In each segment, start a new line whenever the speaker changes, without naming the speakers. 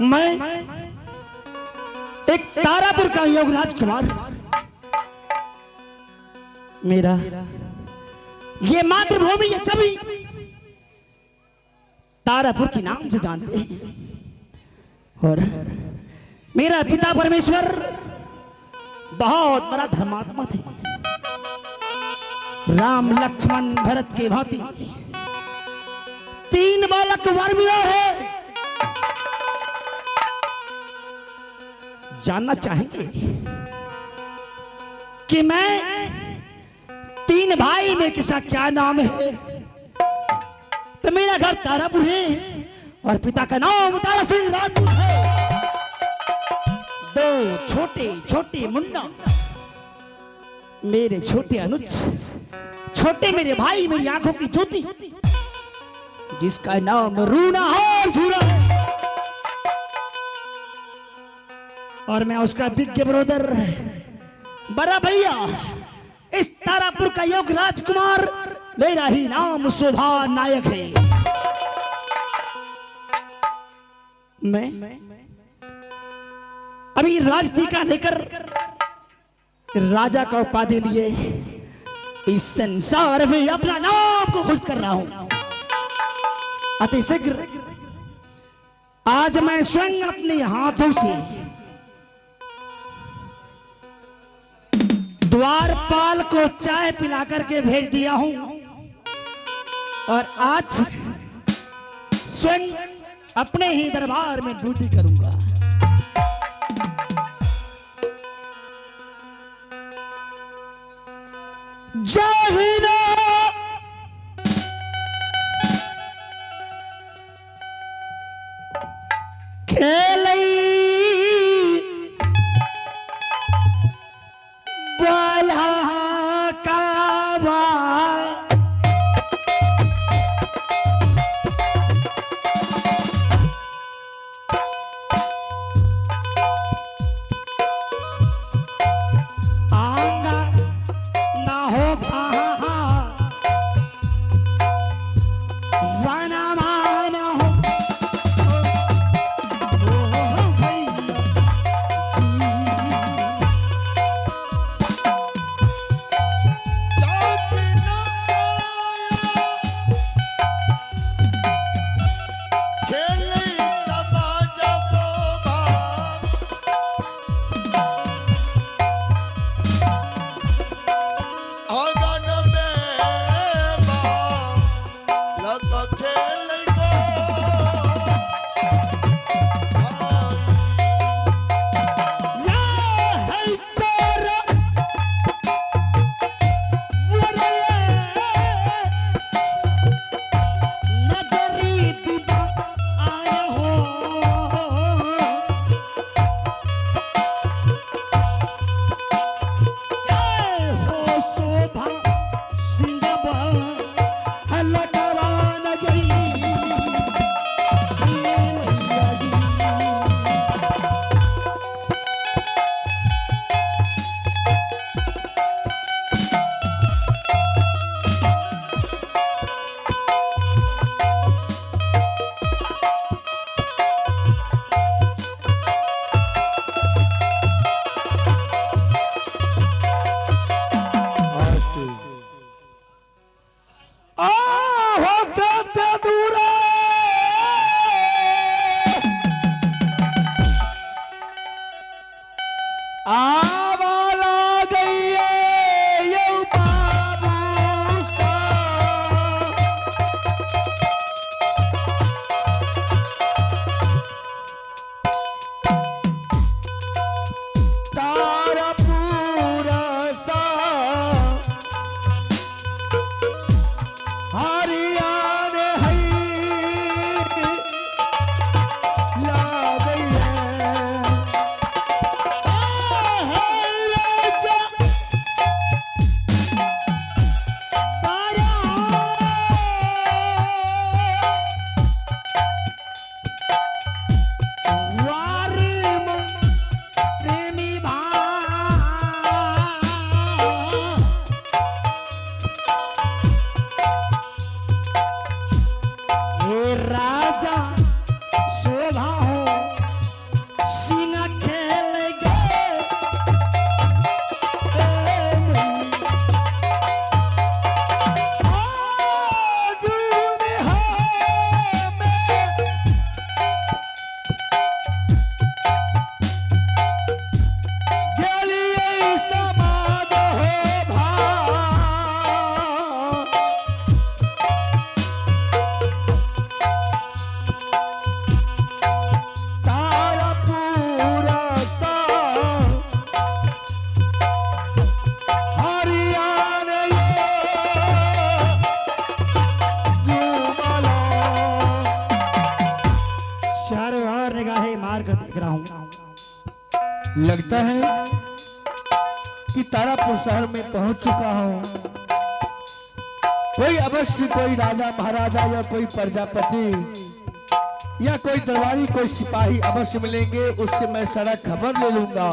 मैं एक तारापुर का योगराज कुमार, मेरा ये मातृभूमि ये सभी तारापुर के नाम से जानते हैं। और मेरा पिता परमेश्वर बहुत बड़ा धर्मात्मा थे। राम लक्ष्मण भरत के भांति 3 बालक वर मिला है। जानना चाहेंगे कि मैं 3 भाई में किसका क्या नाम है? तो मेरा घर तारापुर है और पिता का नाम तारा सिंह राजपूत है। 2 छोटे छोटे मुन्ना मेरे छोटे अनुज, छोटे मेरे भाई, मेरी आंखों की ज्योति, जिसका नाम रूना है, झूरा है। और मैं उसका बिग ब्रदर, बड़ा भैया, इस तारापुर का योग राजकुमार, मेरा ही नाम शोभा नायक है। मैं अभी राजटीका लेकर राजा का उपाधि लिए इस संसार में अपना नाम को खुश कर रहा हूं। अति शीघ्र आज मैं स्वयं अपने हाथों से द्वारपाल को चाय पिला करके भेज दिया हूं और आज स्वयं अपने ही दरबार में ड्यूटी करूंगा। जय हिंद। खेलई बोला कावा, आंगा ना हो भाहा, वना माना हो बार निगाहें मार कर देख रहा हूं।
लगता है कि तारापुर शहर में पहुंच चुका हूं। कोई अवश्य कोई राजा महाराजा या कोई प्रजापति या कोई दरबारी कोई सिपाही अवश्य मिलेंगे। उससे मैं सारा खबर ले लूंगा।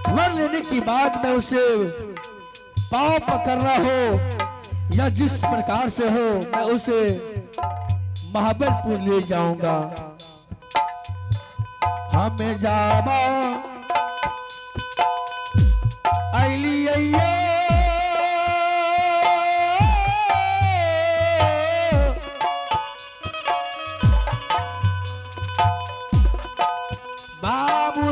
खबर लेने के बाद मैं उसे पांव पकड़ना हो या जिस प्रकार से हो मैं उसे महाबलपुर ले जाऊंगा। हमें जावा अली बाबू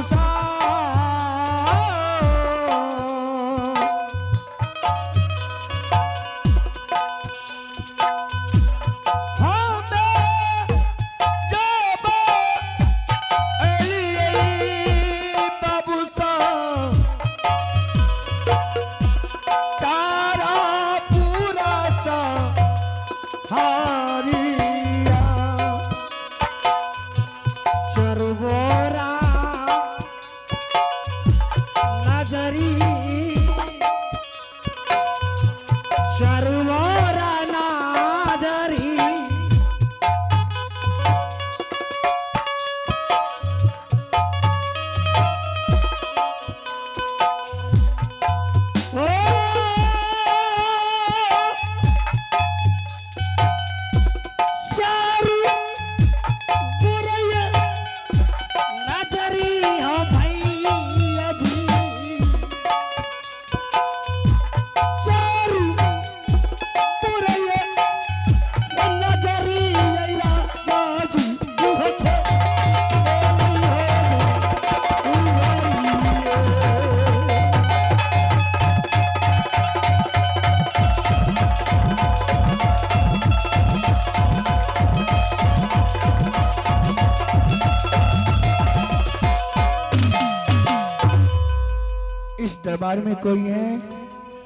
दरबार में कोई है?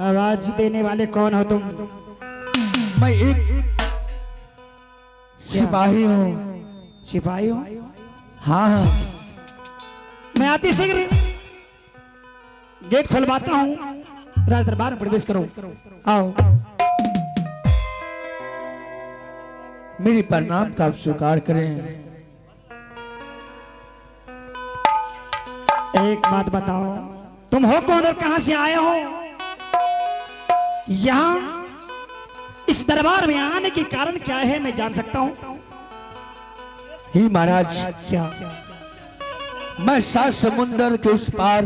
आवाज देने वाले कौन हो तुम?
मैं एक सिपाही हूँ।
सिपाही हो?
हाँ हाँ।
मैं आते शीघ्र गेट खुलवाता हूँ। राज दरबार में प्रवेश करो। आओ।
मेरी प्रणाम का आप स्वीकार करें।
एक बात बताओ, तुम हो कौन और कहां से आए हो? यहां इस दरबार में आने के कारण क्या है, मैं जान सकता हूं?
ही महाराज,
क्या?
मैं सात समुंदर के उस पार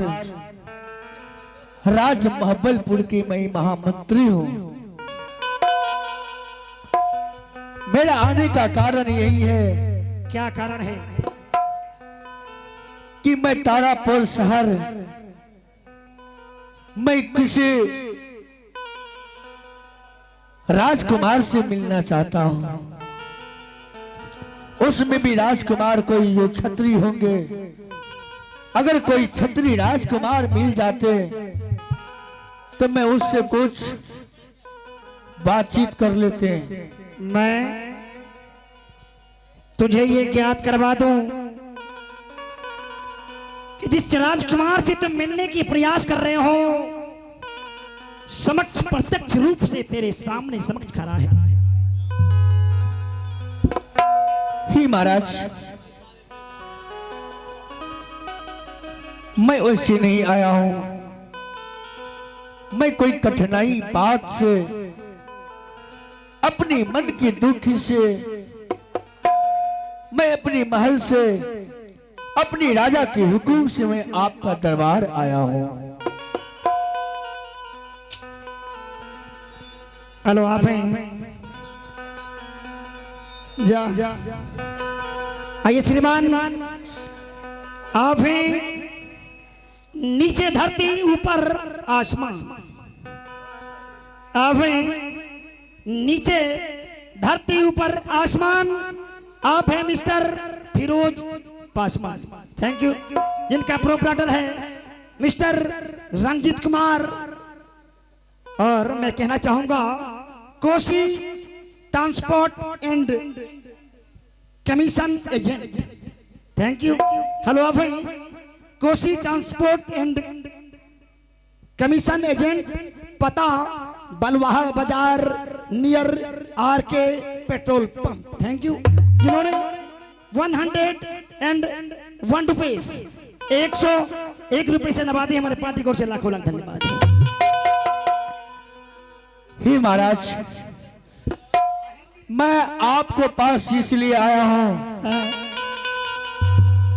राज महाबलपुर की मैं महामंत्री हूं। मेरा आने का कारण यही है।
क्या कारण है?
कि मैं तारापुर शहर मैं किसी राजकुमार से मिलना चाहता हूं। उसमें भी राजकुमार कोई जो छत्री होंगे। अगर कोई छत्री राजकुमार मिल जाते तो मैं उससे कुछ बातचीत कर लेते।
मैं तुझे ये ज्ञात करवा दूं कि जिस राजकुमार से तुम मिलने की प्रयास कर रहे हो, समक्ष प्रत्यक्ष रूप से तेरे सामने समक्ष खड़ा है।
ही महाराज, मैं वैसे नहीं आया हूं। मैं कोई कठिनाई बात से अपनी मन की दुखी से मैं अपने महल से अपनी राजा के हुक्म से मैं आपका दरबार आया हूं।
हेलो, आप हैं? जा आइए श्रीमान, आप हैं? नीचे धरती ऊपर आसमान। आप हैं? नीचे धरती ऊपर आसमान। आप हैं mister Firoz Paswan. Thank you. जिनका प्रोप्राइटर है मिस्टर रंजीत कुमार। और मैं कहना चाहूंगा Kosi transport and commission agent. Thank you. Hello भाई, Kosi transport and commission agent, पता बलवाहा बाजार near RK petrol pump. Thank you. जिन्होंने 101 रुपीस 101 रुपये से नवाजे हमारे पार्टी को से लाखों लाख धन्यवाद।
ही महाराज, मैं आपको पास इसलिए आया हूं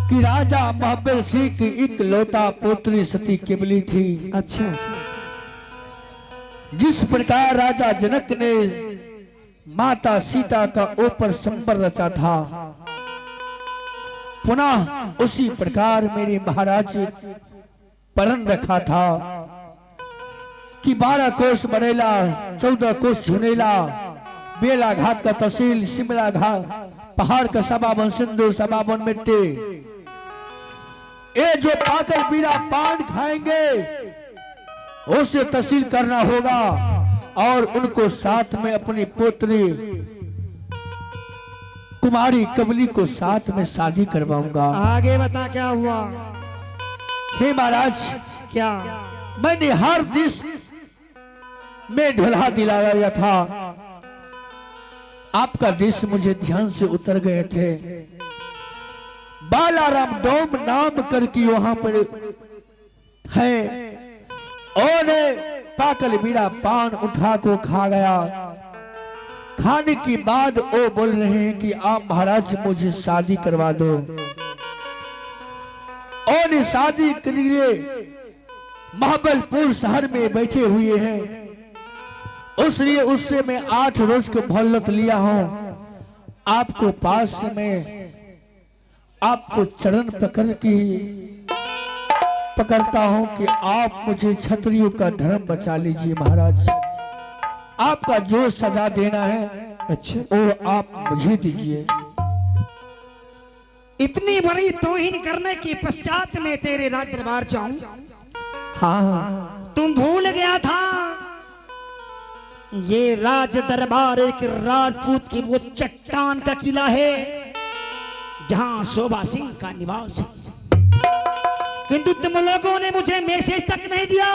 कि राजा महाबल सिंह की इकलौता पुत्री सती केवली थी।
अच्छा,
जिस प्रकार राजा जनक ने माता सीता का ऊपर संबर रचा था, पुनः उसी प्रकार मेरे महाराज परण रखा था कि 12 कोस बरेला, 14 कोस झुनेला, बेला घाट का तहसील, शिमला घाट, पहाड़ का सबाबन सिंधु, सबाबन मिट्टी, ये जो पाकर पीरा पान खाएंगे उसे तहसील करना होगा और उनको साथ में अपनी पुत्री कुमारी कबली को साथ में शादी करवाऊंगा।
आगे बता क्या हुआ?
हे महाराज,
क्या?
मैंने हर दिस में ढोला दिलाया था, आपका दिस मुझे ध्यान से उतर गए थे। बालाराम डोम नाम करके वहां पर है और पाकल बीड़ा पान उठा को खा गया। खाने के बाद वो बोल रहे हैं कि आप महाराज मुझे शादी करवा दो, और शादी के लिए महाबलपुर शहर में बैठे हुए हैं। उसलिए उससे मैं 8 रोज को मोहल्लत लिया हूं। आपको पास में आपको चरण पकड़ता हूं कि आप मुझे क्षत्रियों का धर्म बचा लीजिए महाराज। आपका जो सजा देना है,
अच्छा,
वो आप मुझे दीजिए।
इतनी बड़ी तौहीन करने के पश्चात में तेरे राज दरबार जाऊं?
हाँ,
तुम भूल गया था ये राज दरबार एक राजपूत की वो चट्टान का किला है जहां शोभा सिंह का निवास है। किंतु तुम लोगों ने मुझे मैसेज तक नहीं दिया,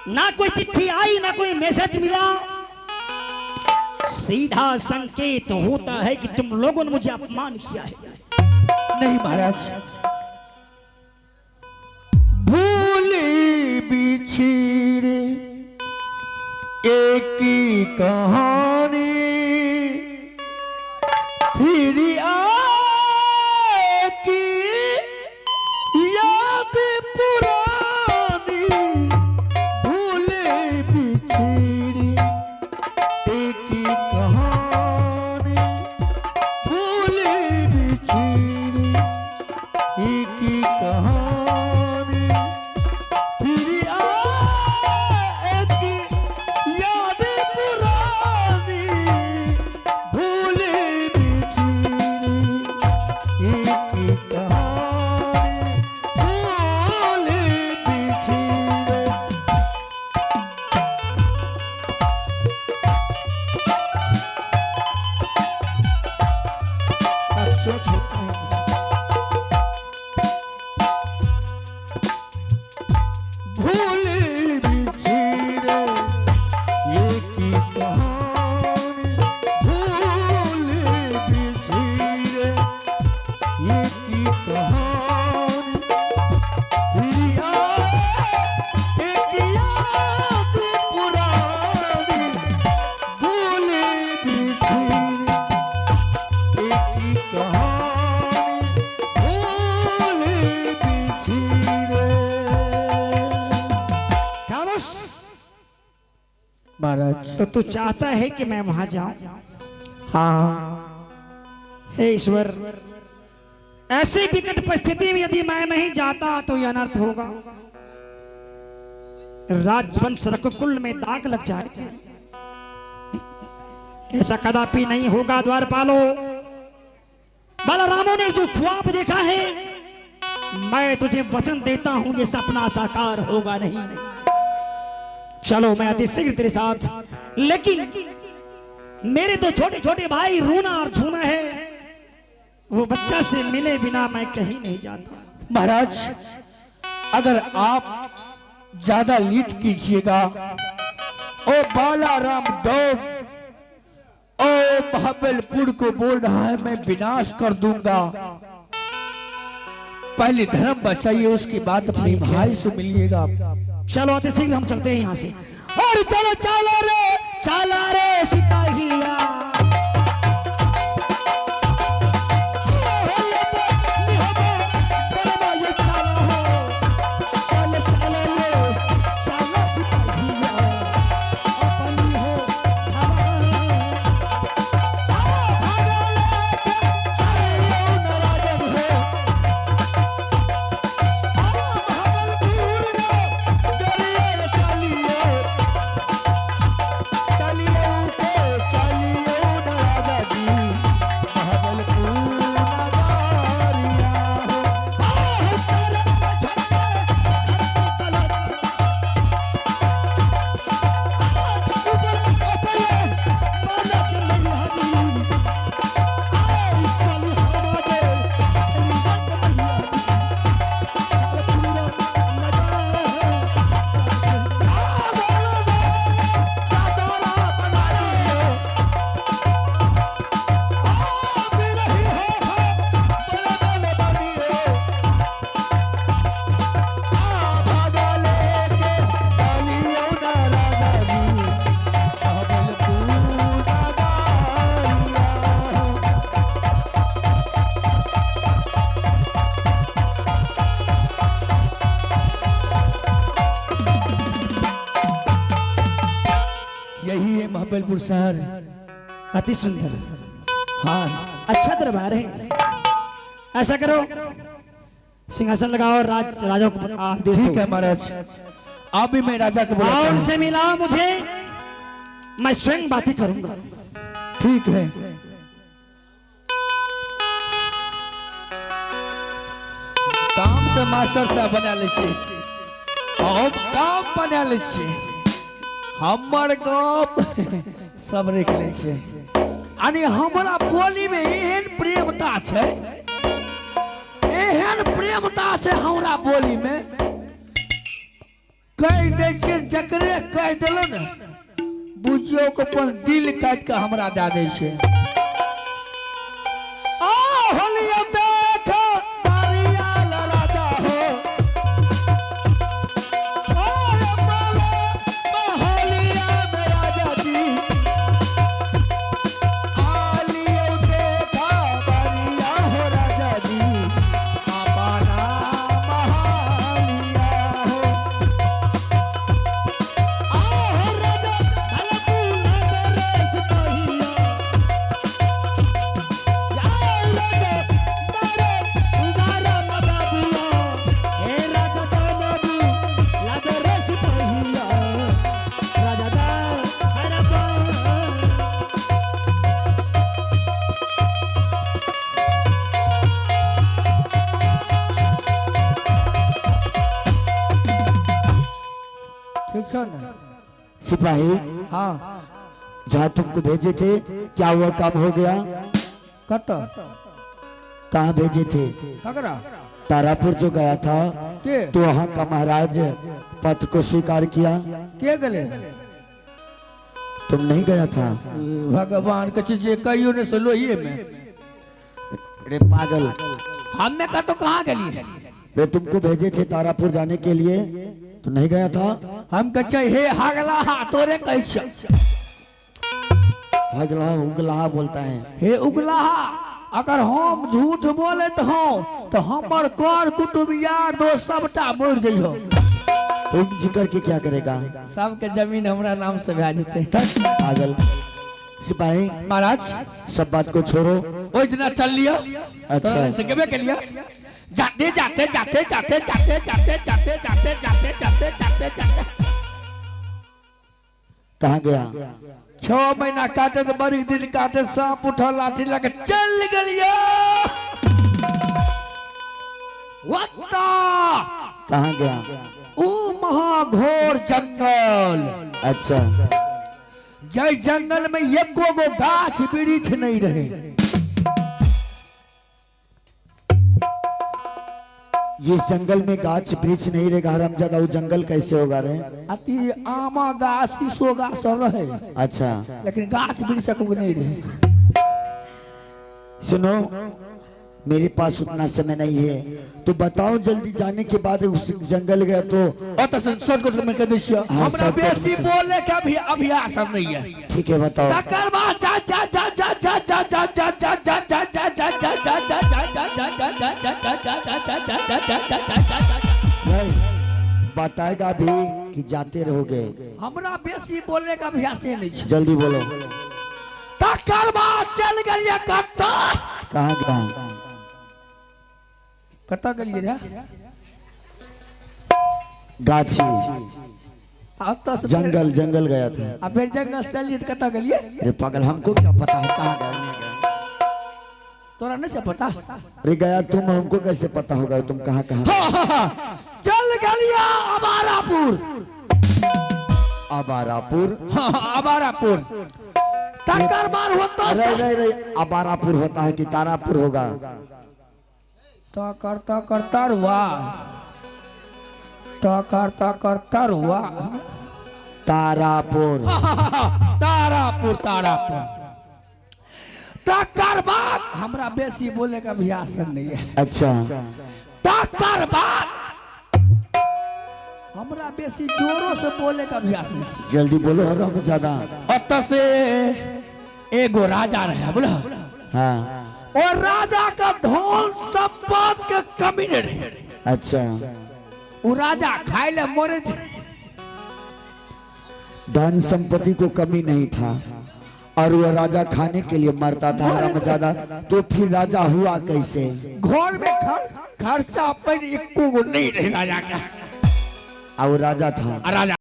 ना कोई चिट्ठी आई, ना कोई मैसेज मिला। सीधा संकेत होता है कि तुम लोगों ने मुझे अपमान किया है।
नहीं महाराज, भूली बिछीर एक ही कहानी फिर आकी याद पुरानी। भूले बिछीर एक ही कहानी, भूले बिछीर एक ही कहानी फिर आकी याद पुरानी। भूले बिछीर एक ही कहानी, भूले बिछीर।
अफसोस होता है मुझे।
भूले बिछीर एक ही कहानी, भूले बिछीर एक ही कहानी फिर आए एक याद पुरानी। भूले बिछीर एक ही कहानी, भूले बिछीर।
खामोश।
महाराज,
तो तू चाहता है कि मैं वहां जाऊं?
हाँ,
हे ईश्वर, ऐसी विकट परिस्थिति में यदि मैं नहीं जाता तो यह अनर्थ होगा। राजवंश रघुकुल में दाग लग जाएगा। ऐसा कदापि नहीं होगा द्वारपालो। बलरामों ने जो ख्वाब देखा है, मैं तुझे वचन देता हूं ये सपना साकार होगा नहीं। चलो मैं अति शीघ्र तेरे साथ, लेकिन मेरे तो छोटे छोटे भाई रूना और झूना है, वो बच्चा से मिले बिना मैं कहीं नहीं जाता।
महाराज अगर आप ज्यादा लीट कीजिएगा, ओ बालाराम डॉग, ओ बहाबलपुर को बोल रहा है मैं विनाश कर दूंगा। पहले धर्म बचाइए, उसके बाद अपने भाई से मिलिएगा।
चलो अति शीघ्र हम चलते हैं यहाँ से। और चलो चलो रे सिपाहिया।
यही है महाबलपुर शहर।
अति सुंदर,
हाँ
अच्छा दरबार है। ऐसा करो, सिंहासन लगाओ, राजा को आदेश दो।
ठीक है महाराज, आप भी मैं राजा को बुलाता हूं।
उनसे मिलाओ मुझे, मैं स्वयं बातें करूंगा।
ठीक है। काम तो मास्टर साहब बना ले छे, अब काम बना ले छे, हमर गप सब रख ले छे। अने हमरा बोली में एहन प्रेमता छै, एहन प्रेमता छै हमरा बोली में। कह दे छे, जकरे कह देलो ने बुझियो को अपन दिल काट के हमरा दे दे छे। आ होलिया देख तारियाल राजा हो, ओए बोले होलिया में राजा जी, आलियो देखा तारिया हो राजा जी, अपना महालिया हो।
आओ राजा भलपुला दरे सिपाहिया, आओ राजा दरे उगारा नवाबिया, हे राजा जानबू लादरे सिपाहिया, राजा दा हरबा।
ठीक है ना?
सिपाही,
हाँ
जहाँ तुमको भेजे थे क्या हुआ, काम हो गया?
कत
कहाँ भेजे थे?
ककरा
तारापुर जो गया था
के
तो वहाँ का महाराज पत्र को स्वीकार किया,
के गले?
तुम नहीं गया था?
भगवान के जे कहियो ने सलो ये में
रे पागल,
हमें का तो कहाँ गली है?
वे तुमको भेजे थे तारापुर जाने के लिए, तो नहीं गया था?
हम कच्चा हे हागला तोरे कैसे
हगला उगला बोलता है।
हे उगलाहा, अगर हम झूठ बोले तो हमर कर कुटुंब यार दोस्त सबटा मर जइहो।
तुम जिक्र के क्या करेगा?
सबके जमीन हमरा नाम से भे जेते।
पागल। सिपाही
महाराज
सब बात को छोड़ो।
ओइ दिना चल लिया,
अच्छा।
तो से गबे कर लिया। जाते जाते जाते जाते जाते जाते जाते जाते जाते जाते जाते जाते
कहाँ गया?
6 महीना काटे तो बड़ी दिन काटे, सांप उठा लाठी लगे चल गलिया। वक्ता
कहाँ गया?
ओ महाघोर जंगल।
अच्छा,
जय जंगल में एको गो गाछ वृक्ष नहीं रहे।
जिस जंगल में गाछ वृक्ष नहीं रहेगा हरामजादा, वो जंगल कैसे होगा रे?
अति आमा गाछ शीशो गाछ सब रहे,
अच्छा
लेकिन गाछ वृक्ष को नहीं रहे।
सुनो, मेरे पास उतना समय नहीं है, तो बताओ जल्दी जाने के बाद उस जंगल गया तो
शॉर्टकट में कह दीजिए, हमरा
shortcut
बेसी
में।
बोले का भी अभ्यास नहीं है।
ठीक है बताओ।
तकर बाद जा जा जा जा जा जा जा जा जा जा जा जा जा जा जा जा
बताएगा भी कि जाते रहोगे?
हमरा बेसी बोले का अभ्यास नहीं है।
जल्दी बोलो।
तकर बाद चल गलिए कत्ता।
कहाँ गया?
कत्ता गलिए रे?
गाछी जंगल, जंगल गया था।
अब फिर जंगल चलिए तो कत्ता गलिए?
अरे पागल, हमको क्या पता है कहाँ गया नहीं गया?
तोरा नहीं से पता?
अरे गया तुम, हमको कैसे पता होगा तुम कहाँ कहाँ?
चल गलिया अबारापुर।
अबारापुर?
अबारापुर। तकर बाद होता
अरे अबारापुर होता है कि तारापुर होगा?
तकर तरुआ, तकर तरुआ,
तारापुर।
तारापुर तारापुर। तकर बाद हमरा बेसी बोले का अभ्यास नहीं है।
अच्छा
तकर बाद हमरा बेसी जोरों से बोले का अभ्यास नहीं है।
जल्दी बोलो हरामजादा।
अत से एगो राजा रहे, बोलो।
हाँ
और राजा का धन संपत्ति के कमी नहीं रहे।
अच्छा,
वो राजा खाए ले मोरे।
धन संपत्ति को कमी नहीं था और वह राजा खाने के लिए मरता था हरामजादा, तो फिर राजा हुआ कैसे?
घर में खर्चा पर एको नहीं रहे राजा का।
और राजा था।
राजा